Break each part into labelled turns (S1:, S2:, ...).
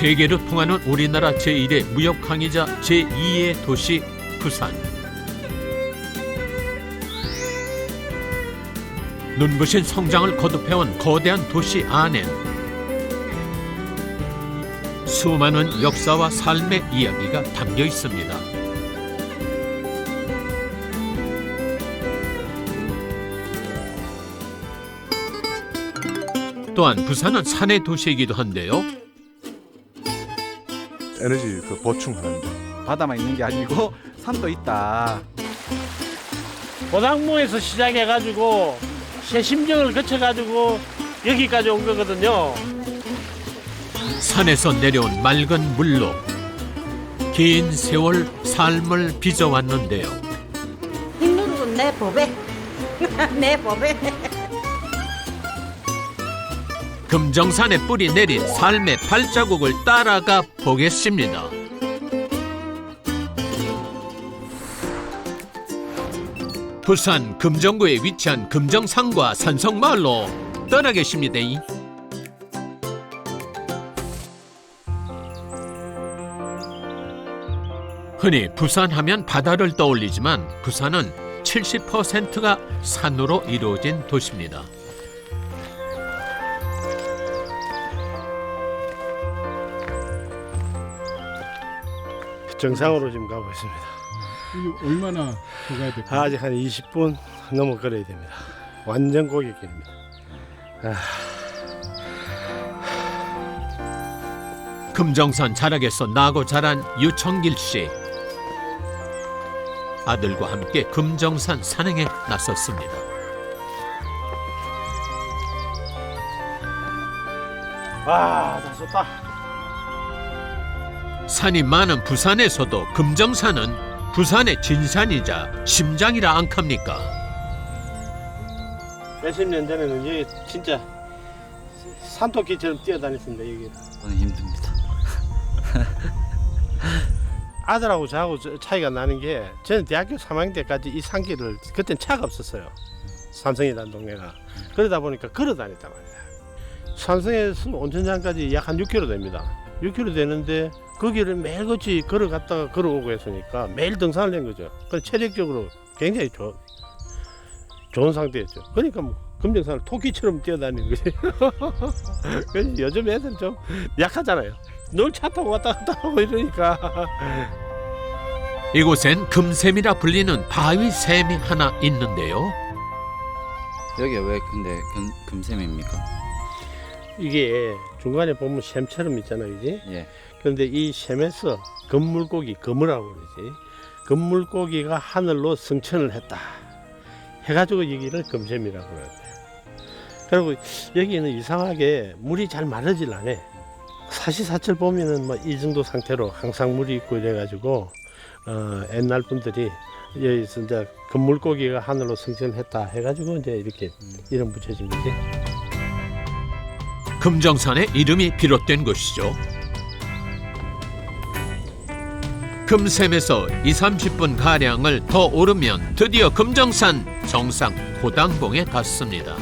S1: 세계로 통하는 우리나라 제1의 무역항이자 제2의 도시 부산. 눈부신 성장을 거듭해온 거대한 도시 안엔 수많은 역사와 삶의 이야기가 담겨 있습니다. 또한 부산은 산의 도시이기도 한데요.
S2: 에너지 보충하는데
S3: 바다만 있는 게 아니고 산도 있다.
S4: 고당봉에서 시작해가지고 새심정을 거쳐가지고 여기까지 온 거거든요.
S1: 산에서 내려온 맑은 물로 긴 세월 삶을 빚어왔는데요.
S5: 힘누르고 내 법에 내 법에
S1: 금정산에 뿌리 내린 삶의 발자국을 따라가 보겠습니다. 부산 금정구에 위치한 금정산과 산성마을로 떠나겠습니다. 흔히 부산하면 바다를 떠올리지만 부산은 70%가 산으로 이루어진 도시입니다.
S4: 정상으로 지금 가고 있습니다.
S6: 이게 얼마나 더 가야 될까요?
S4: 아직 한 20분 넘어 걸어야 됩니다. 완전 고객길입니다.
S1: 금정산 자락에서 나고 자란 유청길 씨. 아들과 함께 금정산 산행에 나섰습니다.
S4: 와, 다 좋다.
S1: 산이 많은 부산에서도 금정산은 부산의 진산이자 심장이라 안캅니까?
S4: 몇십 년 전에는 여기 진짜 산토끼처럼 뛰어다녔습니다. 여기
S3: 저는 힘듭니다.
S4: 아들하고 저하고 차이가 나는 게 저는 대학교 3학년 때까지 이 산길을 그땐 차가 없었어요. 산성이라는 동네가. 그러다 보니까 걸어 다녔단 말이에요. 산성에서 온천장까지 약 한 6km 됩니다. 6km 되는데 거기를 매일같이 걸어갔다가 걸어오고 했으니까 매일 등산을 낸 거죠. 그래서 체력적으로 굉장히 좋은 상태였죠. 그러니까 뭐 금정산을 토끼처럼 뛰어다니는 거지. 그래서 요즘 애들 좀 약하잖아요. 늘 차 타고 왔다 갔다 하고 이러니까.
S1: 이곳엔 금샘이라 불리는 바위샘이 하나 있는데요.
S3: 여기 왜 근데 금샘입니까?
S4: 이게 중간에 보면 샘처럼 있잖아요, 그지?
S3: 예.
S4: 그런데 이 샘에서 금물고기, 금이라고 그러지. 금물고기가 하늘로 승천을 했다. 해가지고 여기를 금샘이라고 그러는데. 그리고 여기는 이상하게 물이 잘 마르질 않아. 사시사철 보면은 뭐 이 정도 상태로 항상 물이 있고 이래가지고 옛날 분들이 여기서 이제 금물고기가 하늘로 승천했다 해가지고 이제 이렇게 이름 붙여진 거지.
S1: 금정산의 이름이 비롯된 곳이죠. 금샘에서 20-30분 가량을 더 오르면 드디어 금정산 정상 고당봉에 닿습니다.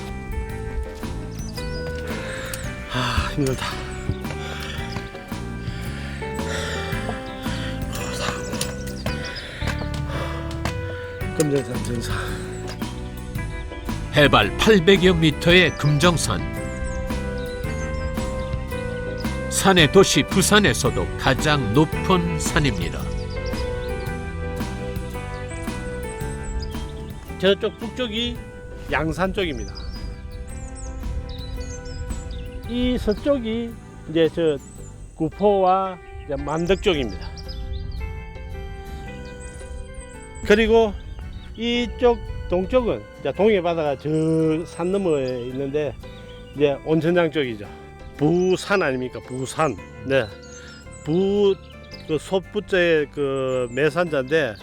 S4: 힘들다. 금정산 정상.
S1: 해발 800여 미터의 금정산. 산의 도시 부산에서도 가장 높은 산입니다.
S4: 저쪽 북쪽이 양산 쪽입니다. 이 서쪽이 이제 저 구포와 이제 만덕 쪽입니다. 그리고 이쪽 동쪽은 이제 동해바다가 저 산 너머에 있는데 이제 온천장 쪽이죠. 부산 아닙니까? 부산. 네. 그 솥부자의 그 매산자인데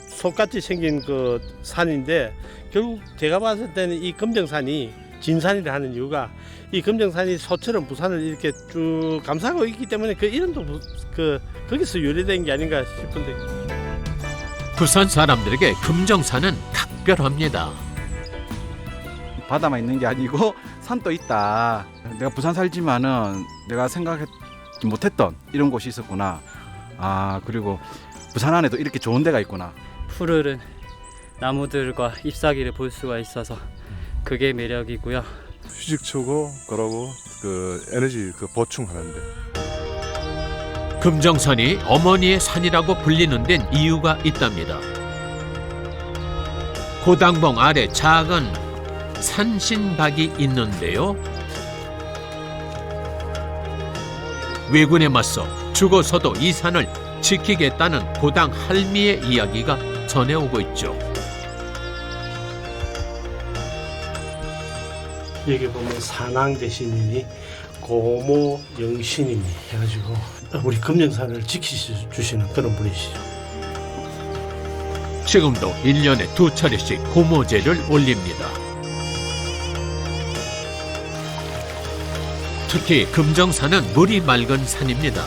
S4: 솥같이 생긴 그 산인데 결국 제가 봤을 때는 이 금정산이 진산이라 하는 이유가 이 금정산이 소처럼 부산을 이렇게 쭉 감싸고 있기 때문에 그 이름도 거기서 유래된 게 아닌가 싶은데.
S1: 부산 사람들에게 금정산은 특별합니다.
S3: 바다만 있는 게 아니고 산도 있다. 내가 부산 살지만은 내가 못했던 이런 곳이 있었구나. 아, 그리고 부산 안에도 이렇게 좋은 데가 있구나.
S7: 푸르른 나무들과 잎사귀를 볼 수가 있어서 그게 매력이고요.
S2: 휴식처고 그러고 그 에너지 그 보충하는데.
S1: 금정산이 어머니의 산이라고 불리는 데는 이유가 있답니다. 고당봉 아래 작은 산신박이 있는데요. 왜군에 맞서 죽어서도 이 산을 지키겠다는 고당 할미의 이야기가 전해오고 있죠.
S4: 여기 보면 산왕대신이니 고모 영신이니 해가지고 우리 금정산을 지키주시는 그런 분이시죠.
S1: 지금도 1년에 2차례씩 고모제를 올립니다. 특히 금정산은 물이 맑은 산입니다.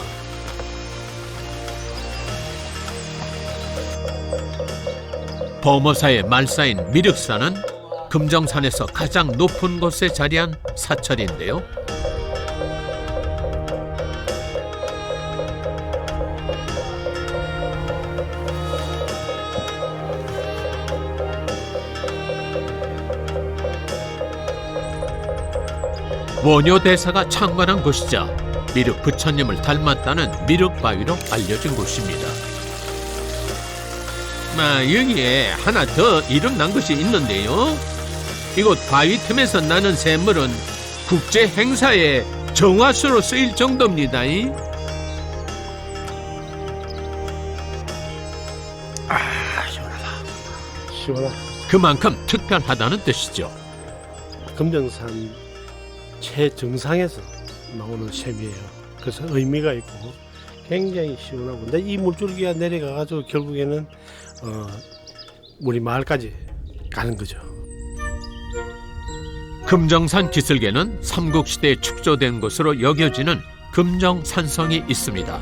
S1: 범어사의 말사인 미륵산은 금정산에서 가장 높은 곳에 자리한 사찰인데요. 원효대사가 창건한 곳이자 미륵 부처님을 닮았다는 미륵바위로 알려진 곳입니다. 여기에 하나 더 이름 난 것이 있는데요. 이곳 바위 틈에서 나는 샘물은 국제 행사에 정화수로 쓰일 정도입니다.
S4: 시원하다.
S1: 그만큼 특별하다는 뜻이죠.
S4: 금정산 최정상에서 나오는 샘이에요. 그래서 의미가 있고 굉장히 시원하고, 근데 이 물줄기가 내려가가지고 결국에는 우리 마을까지 가는 거죠.
S1: 금정산 기슭에는 삼국시대에 축조된 것으로 여겨지는 금정산성이 있습니다.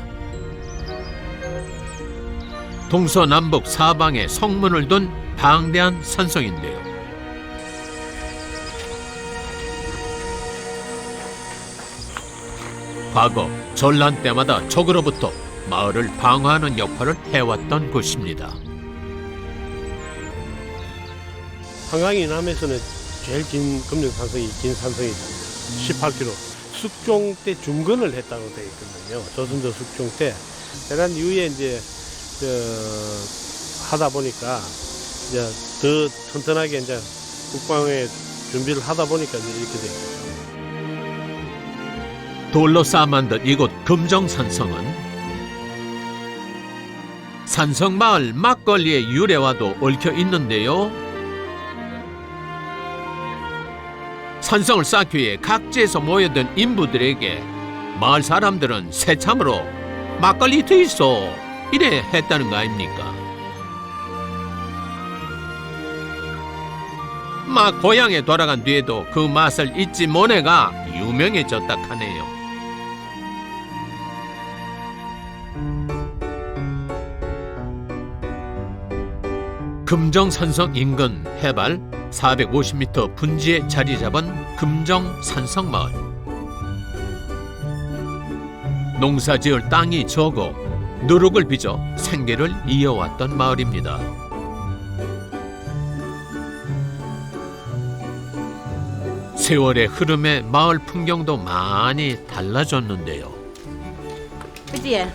S1: 동서남북 사방에 성문을 둔 방대한 산성인데요. 과거 전란 때마다 적으로부터 마을을 방어하는 역할을 해왔던 곳입니다.
S4: 한강이 남에서는 제일 긴 금정산성이 긴 산성이잖아요. 18km. 숙종 때 중건을 했다고 되어 있거든요. 조선조 숙종 때. 대란 이후에 이제 하다 보니까 이제 더 튼튼하게 이제 국방의 준비를 하다 보니까 이제 이렇게 돼요.
S1: 돌로 쌓아 만든 이곳 금정산성은 산성마을 막걸리의 유래와도 얽혀 있는데요. 산성을 쌓기 위해 각지에서 모여든 인부들에게 마을 사람들은 새참으로 막걸리 더 있어 이래 했다는 거 아닙니까? 막 고향에 돌아간 뒤에도 그 맛을 잊지 못해가 유명해졌다 하네요. 금정산성 인근 해발 450m 분지에 자리 잡은 금정산성마을. 농사지을 땅이 적어 누룩을 빚어 생계를 이어왔던 마을입니다. 세월의 흐름에 마을 풍경도 많이 달라졌는데요.
S5: 그지?
S6: 네.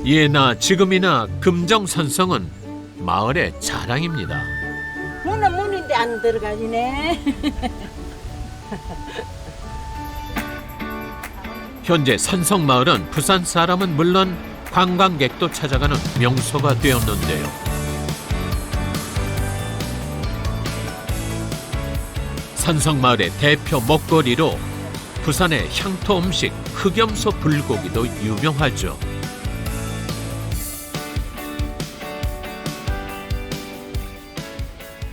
S1: 예나 지금이나 금정산성은 마을의 자랑입니다.
S5: 문은 문인데 안 들어가지네.
S1: 현재 산성마을은 부산 사람은 물론 관광객도 찾아가는 명소가 되었는데요. 산성마을의 대표 먹거리로 부산의 향토 음식 흑염소 불고기도 유명하죠.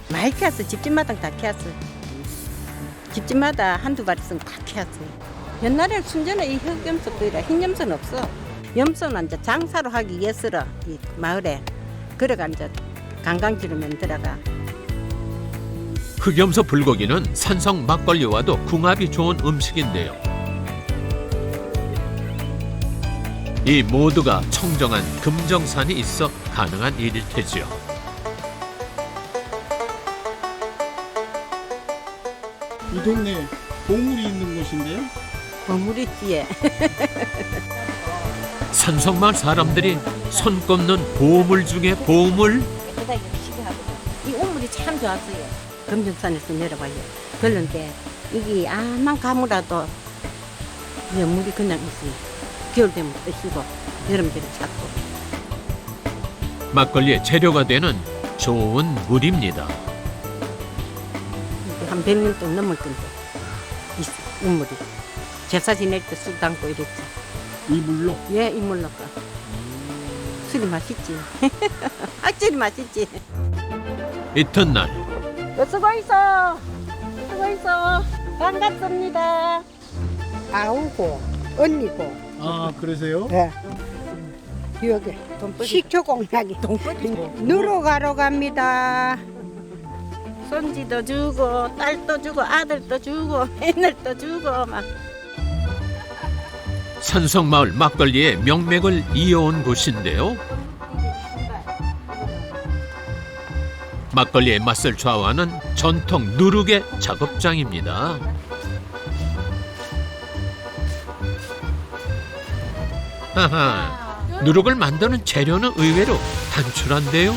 S5: 많이 키웠어. 집집마다 다 키웠어. 집집마다 한두 마리씩 다 키웠어. 옛날에 순전에 이 흑염소들이라 흰염소는 없어. 염소는 이제 장사로 하기 위해서라 이 마을에. 그래가 이제 관광지로 만들어가.
S1: 흑염소 불고기는 산성 막걸리와도 궁합이 좋은 음식인데요. 이 모두가 청정한 금정산이 있어 가능한 일일 테지요.
S6: 이 동네 보물이 있는 곳인데요.
S5: 버무리지에
S1: 산성마을 사람들이 손꼽는 보물 중에 보물.
S5: 이 우물이 참 좋았어요. 금정산에서 내려봐요. 그런데 이게 아만 가무라도 이 물이 그냥 있어요. 겨울 되면 뜨시고 여름 되면 찼고.
S1: 막걸리의 재료가 되는 좋은 물입니다.
S5: 이게 한 100년 동안 넘을 건데 있어 우물이. 제사 지낼 때 술 담고 이랬지.
S6: 이 물로.
S5: 예, 이 물로가. 술이 맛있지. 확실히 맛있지.
S1: 이튿날
S5: 수고있어. 수고있어. 반갑습니다. 아우고 언니고.
S6: 아 그러세요?
S5: 네. 여기 식초 공략이 누로 가러 갑니다. 손지도 주고 딸도 주고 아들도 주고 애들도 주고 막.
S1: 산성마을 막걸리의 명맥을 이어온 곳인데요. 막걸리의 맛을 좌우하는 전통 누룩의 작업장입니다. 하하, 누룩을 만드는 재료는 의외로 단출한데요.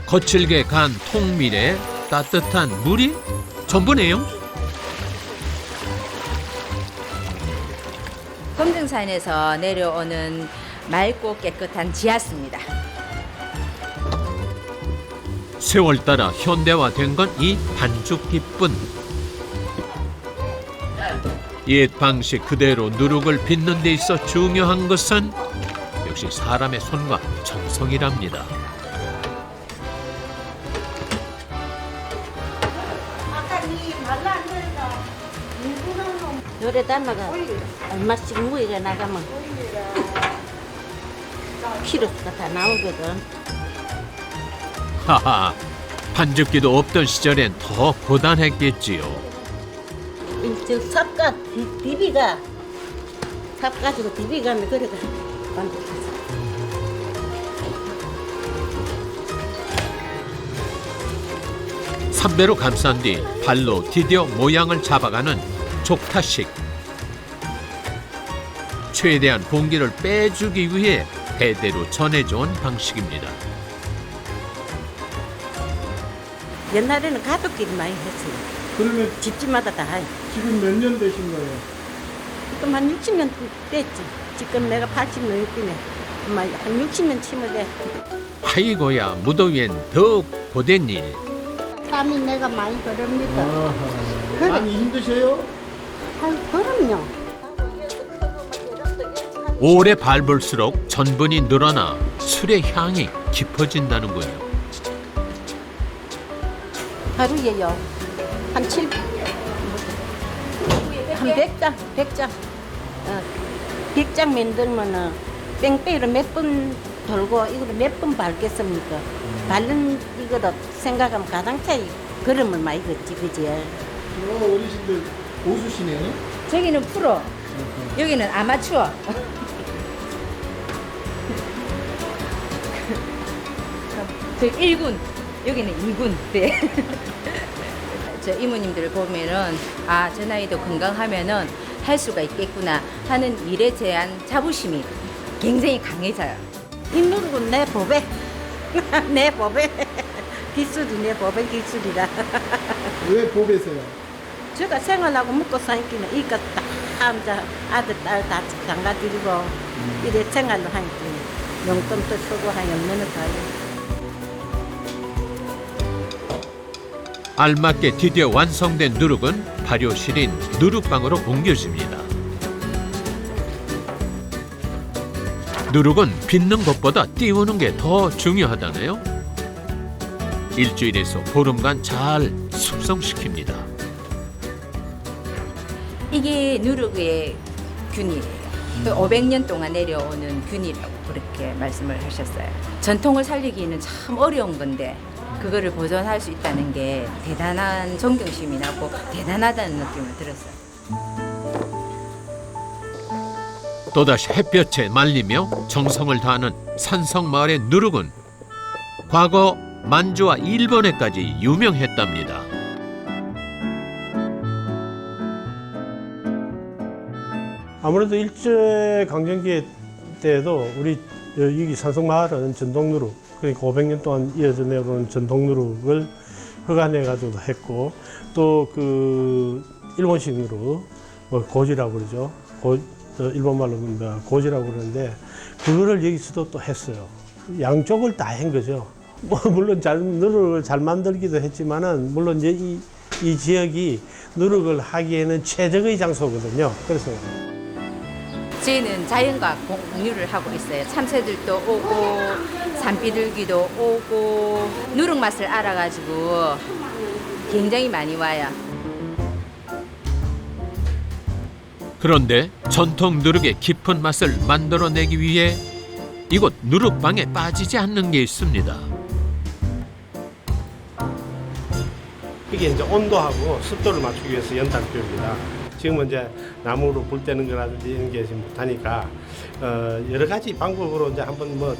S1: 거칠게 간 통밀에 따뜻한 물이 전부네요.
S8: 금정산에서 내려오는 맑고 깨끗한 지하수입니다.
S1: 세월 따라 현대화된 건 이 반죽기뿐. 옛 방식 그대로 누룩을 빚는 데 있어 중요한 것은 역시 사람의 손과 정성이랍니다.
S5: 요래 담아가 얼마씩 무게가 나가면 키로수가 다 나오거든.
S1: 하하, 반죽기도 없던 시절엔 더 고단했겠지요.
S5: 저 삽가 비비가 삽 가지고 비비가면 그래가 만들었어.
S1: 삼배로 감싼 뒤 발로 디뎌 모양을 잡아가는 족타식. 최대한 공기를 빼주기 위해 대대로 전해져온 방식입니다.
S5: 옛날에는 가족끼리 많이 했어요.
S6: 그러면
S5: 집집마다 다 해.
S6: 지금 몇 년 되신 거예요?
S5: 그럼 한 60년 됐지. 지금 내가 80 넘었기네. 한 60년 치면 돼.
S1: 아이고야, 무더위엔 더 고된 일.
S5: 땀이 내가 많이 들습니다.
S6: 아하. 많이 힘드세요?
S5: 그럼요.
S1: 오래 밟을수록 전분이 늘어나 술의 향이 깊어진다는군요.
S5: 하루에요. 한 100장. 100장. 100장 만들면은 뺑뺑이를 몇 번 돌고 이거를 몇 번 밟겠습니까? 밟는 이거도 생각하면 가장 차이 걸음을 많이 걷지, 그지?
S6: 어르신들 고수시네요?
S8: 저기는 프로, 여기는 아마추어. 저 1군, 여기는 2군. 네. 저 이모님들 보면은 아, 저 나이도 건강하면은 할 수가 있겠구나 하는 일에 대한 자부심이 굉장히 강해져요.
S5: 이 누룩은 내 법에, 내 법에 기술이 내 법의 기술이라.
S6: 왜 보배세요?
S5: 제가 생활하고 먹고 사니까 이거 다 혼자 아들 딸 다 장가 드리고 이래 생활로 하니까 용돈도 쓰고 하면 면을 가요.
S1: 알맞게 디뎌 완성된 누룩은 발효실인 누룩방으로 옮겨집니다. 누룩은 빚는 것보다 띄우는 게 더 중요하다네요. 일주일에서 보름간 잘 숙성시킵니다.
S8: 이게 누룩의 균이에요. 500년 동안 내려오는 균이라고 그렇게 말씀을 하셨어요. 전통을 살리기는 참 어려운 건데 그거를 보존할 수 있다는 게 대단한 존경심이 나고 대단하다는 느낌을 들었어요.
S1: 또다시 햇볕에 말리며 정성을 다하는 산성마을의 누룩은 과거 만주와 일본에까지 유명했답니다.
S4: 아무래도 일제 강점기 때에도 우리 여기 산성마을은 전통누룩, 그러니까 500년 동안 이어져 내려오는 전통누룩을 허가내 가지고도 했고, 또 그 일본식 누룩, 뭐 고지라고 그러죠. 일본말로 고지라고 그러는데 그거를 여기서도 또 했어요. 양쪽을 다 한 거죠. 뭐 물론 누룩을 잘 만들기도 했지만은 물론 이제 이 지역이 누룩을 하기에는 최적의 장소거든요. 그래서
S8: 저희는 자연과 공유를 하고 있어요. 참새들도 오고 산비둘기도 오고 누룩 맛을 알아가지고 굉장히 많이 와요.
S1: 그런데 전통 누룩의 깊은 맛을 만들어내기 위해 이곳 누룩방에 빠지지 않는 게 있습니다.
S4: 이게 이제 온도하고 습도를 맞추기 위해서 연탄 교육이다. 지금은 이제 나무로 불 때는 거라든지 이런 게 지금 못하니까 여러 가지 방법으로 이제 한번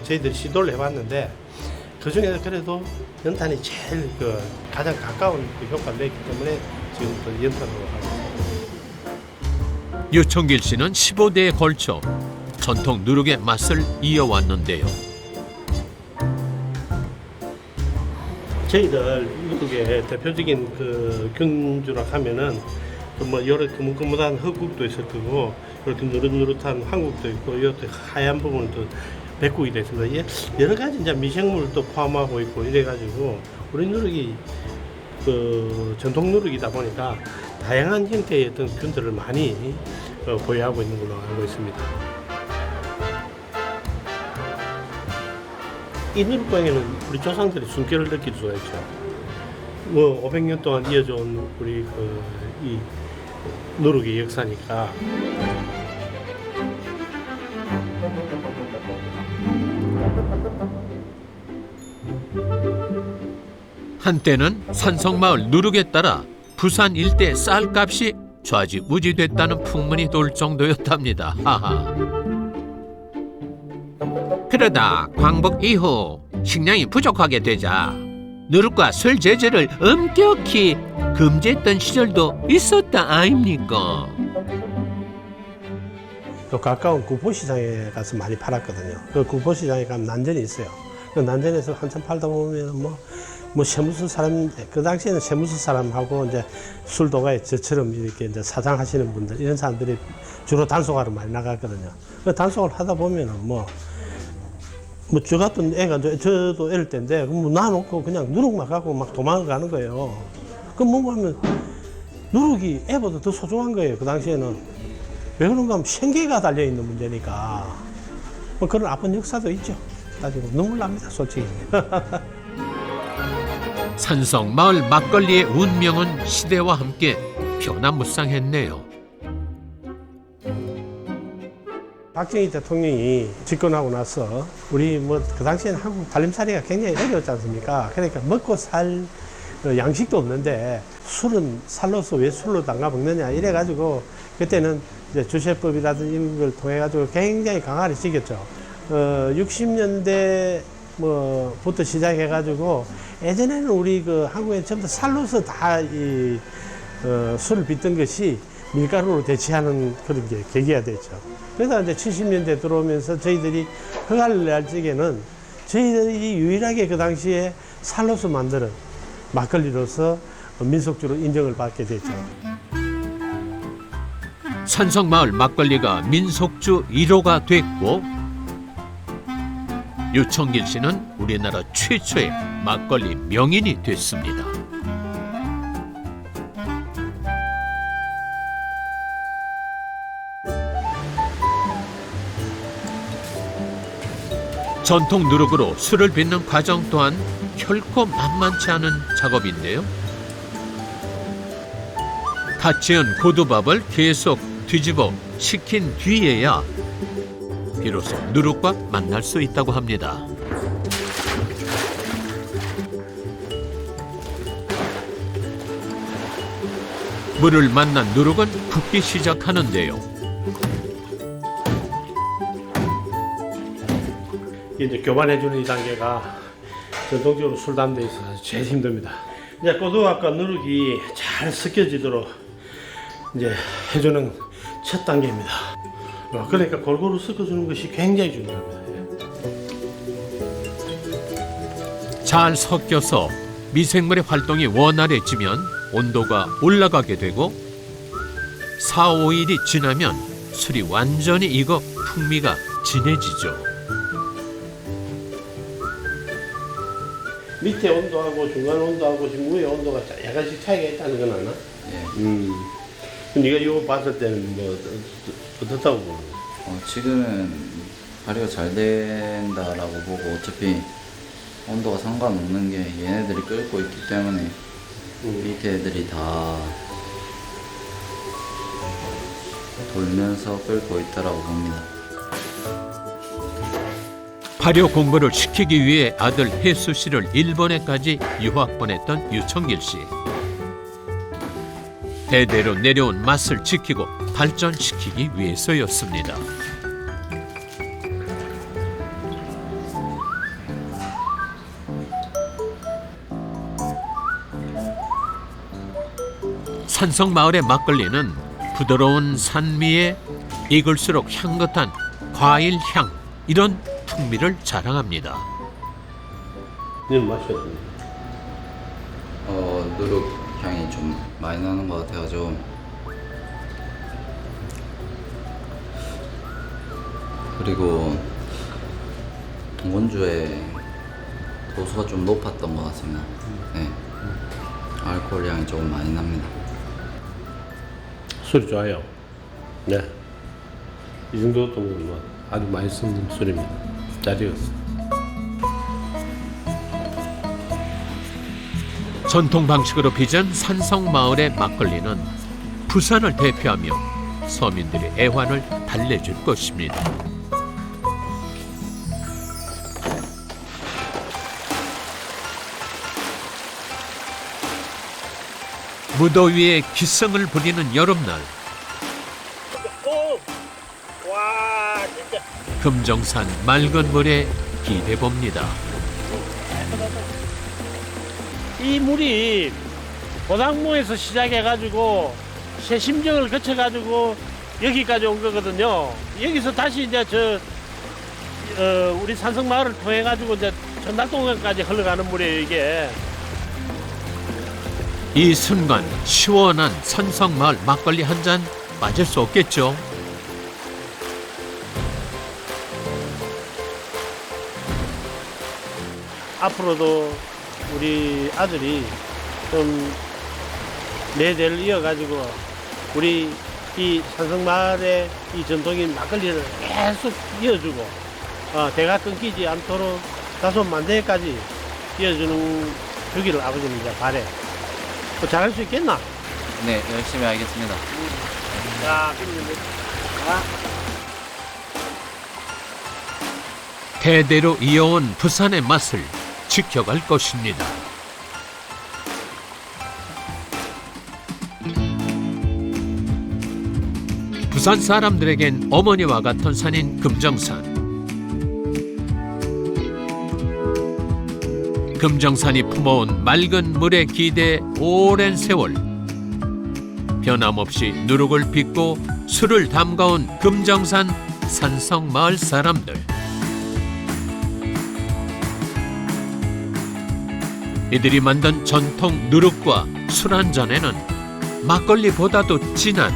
S4: 저희들이 시도를 해봤는데 그 중에서 그래도 연탄이 제일 가장 가까운 효과를 냈기 때문에 지금부터 연탄으로 하고 있습니다.
S1: 유청길 씨는 15대에 걸쳐 전통 누룩의 맛을 이어왔는데요.
S4: 저희들 누룩의 대표적인 그 균주락 하면은 뭐 여러 그뭇그뭇한 흑국도 있을 거고 이렇게 누릇누릇한 한국도 있고 이것도 하얀 부분도 백국이 됐습니다. 이게 여러 가지 이제 미생물도 포함하고 있고 이래가지고 우리 누룩이 그 전통 누룩이다 보니까 다양한 형태의 어떤 균들을 많이 보유하고 있는 걸로 알고 있습니다. 이 누룩방에는 우리 조상들이 숨결을 느낄 수가 있죠. 뭐 500년 동안 이어져 온 우리 이 누룩의 역사니까.
S1: 한때는 산성마을 누룩에 따라 부산 일대 쌀값이 좌지우지됐다는 풍문이 돌 정도였답니다. 하하. 그러다 광복 이후 식량이 부족하게 되자 누룩과 술 제조를 엄격히 금지했던 시절도 있었다 아닙니까?
S4: 또 가까운 구포시장에 가서 많이 팔았거든요. 그 구포시장에 가면 난전이 있어요. 그 난전에서 한참 팔다 보면 뭐 세무서 사람, 그 당시에는 세무서 사람하고 이제 술도가에 저처럼 이렇게 이제 사장하시는 분들, 이런 사람들이 주로 단속하러 많이 나갔거든요. 그 단속을 하다 보면은 저 같은 애가, 저도 애를 때인데, 뭐 놔놓고 그냥 누룩만 갖고 막 도망을 가는 거예요. 그럼 뭔가 하면 누룩이 애보다 더 소중한 거예요, 그 당시에는. 왜 그런가 하면 생계가 달려있는 문제니까. 뭐 그런 아픈 역사도 있죠. 따지고 눈물 납니다, 솔직히.
S1: 산성 마을 막걸리의 운명은 시대와 함께 변화무쌍했네요.
S4: 박정희 대통령이 집권하고 나서 우리 그 당시에는 한국 살림살이가 굉장히 어려웠지 않습니까? 그러니까 먹고 살 양식도 없는데 술은 살로서 왜 술로 담가 먹느냐 이래가지고 그때는 이제 주세법이라든지 이런 걸 통해 가지고 굉장히 강화를 시켰죠. 60년대 부터 시작해 가지고 예전에는 우리 한국에 전부 다 살로서 다 술을 빚던 것이 밀가루로 대체하는 그런 게 계기가 됐죠. 그래서 이제 70년대 들어오면서 저희들이 허가를 낼 적에는 저희들이 유일하게 그 당시에 살로서 만드는 막걸리로서 민속주로 인정을 받게 됐죠.
S1: 산성마을 막걸리가 민속주 1호가 됐고 유청길 씨는 우리나라 최초의 막걸리 명인이 됐습니다. 전통 누룩으로 술을 빚는 과정 또한 결코 만만치 않은 작업인데요. 갓 지은 고두밥을 계속 뒤집어 식힌 뒤에야 비로소 누룩과 만날 수 있다고 합니다. 물을 만난 누룩은 붓기 시작하는데요.
S4: 이제 교반해주는 이 단계가 전통적으로 술 담대에 있어서 제일 힘듭니다. 이제 고두학과 누룩이 잘 섞여지도록 이제 해주는 첫 단계입니다. 그러니까 골고루 섞어주는 것이 굉장히 중요합니다.
S1: 잘 섞여서 미생물의 활동이 원활해지면 온도가 올라가게 되고 4, 5일이 지나면 술이 완전히 익어 풍미가 진해지죠.
S4: 밑에 온도하고 중간 온도하고 지금 위에 온도가 약간씩 차이가 있다는 건 아나?
S9: 예.
S4: 네가 이거 봤을 때는 뭐 어떻다고 보는 거야?
S9: 지금은 발효가 잘 된다라고 보고 어차피 온도가 상관없는 게 얘네들이 끓고 있기 때문에 밑에 애들이 다 돌면서 끓고 있다라고 봅니다.
S1: 발효 공부를 시키기 위해 아들 혜수 씨를 일본에까지 유학 보냈던 유청길 씨. 대대로 내려온 맛을 지키고 발전시키기 위해서였습니다. 산성 마을의 막걸리는 부드러운 산미에 익을수록 향긋한 과일 향, 이런 풍미를 자랑합니다.
S4: 너는 맛이 어떠냐?
S9: 누룩 향이 좀 많이 나는 것 같아가지고 그리고 동건주의 도수가 좀 높았던 것 같습니다. 네. 알코올 향이 조금 많이 납니다.
S4: 술이 좋아요. 네. 이 정도 정도면 아주 맛있는 술입니다. 잘 익었어.
S1: 전통 방식으로 빚은 산성 마을의 막걸리는 부산을 대표하며 서민들의 애환을 달래줄 것입니다. 무더위에 기승을 부리는 여름날, 금정산 맑은 물에 기대봅니다.
S4: 이 물이 고당무에서 시작해가지고 새심정을 거쳐가지고 여기까지 온 거거든요. 여기서 다시 이제 우리 산성마을을 통해가지고 이제 전달동까지 흘러가는 물이에요, 이게.
S1: 이 순간 시원한 산성마을 막걸리 한 잔 빠질 수 없겠죠.
S4: 앞으로도 우리 아들이 좀 내 대를 이어가지고 우리 이 산성마을의 이 전통인 막걸리를 계속 이어주고 대가 끊기지 않도록 다소 만대까지 주기를 아버지는 이제 바래. 잘할 수 있겠나?
S9: 네, 열심히 하겠습니다.
S4: 자, 그러면
S1: 대대로 이어온 부산의 맛을 지켜갈 것입니다. 부산 사람들에겐 어머니와 같은 산인 금정산. 금정산이 품어온 맑은 물에 기대 오랜 세월 변함없이 누룩을 빚고 술을 담가온 금정산 산성마을 사람들. 이들이 만든 전통 누룩과 술 한 잔에는 막걸리보다도 진한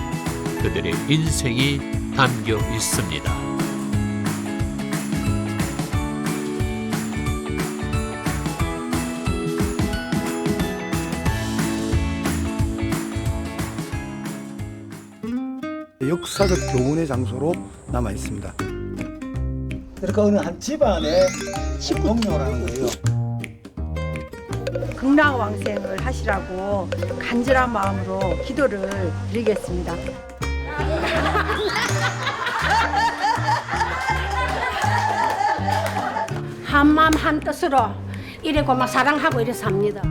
S1: 그들의 인생이 담겨 있습니다.
S6: 역사적 교훈의 장소로 남아 있습니다. 그러니까 어느 한 집안에 동료라는 거예요.
S10: 극락왕생을 하시라고 간절한 마음으로 기도를 드리겠습니다. 한마음 한뜻으로 이래고 막 사랑하고 이래 삽니다.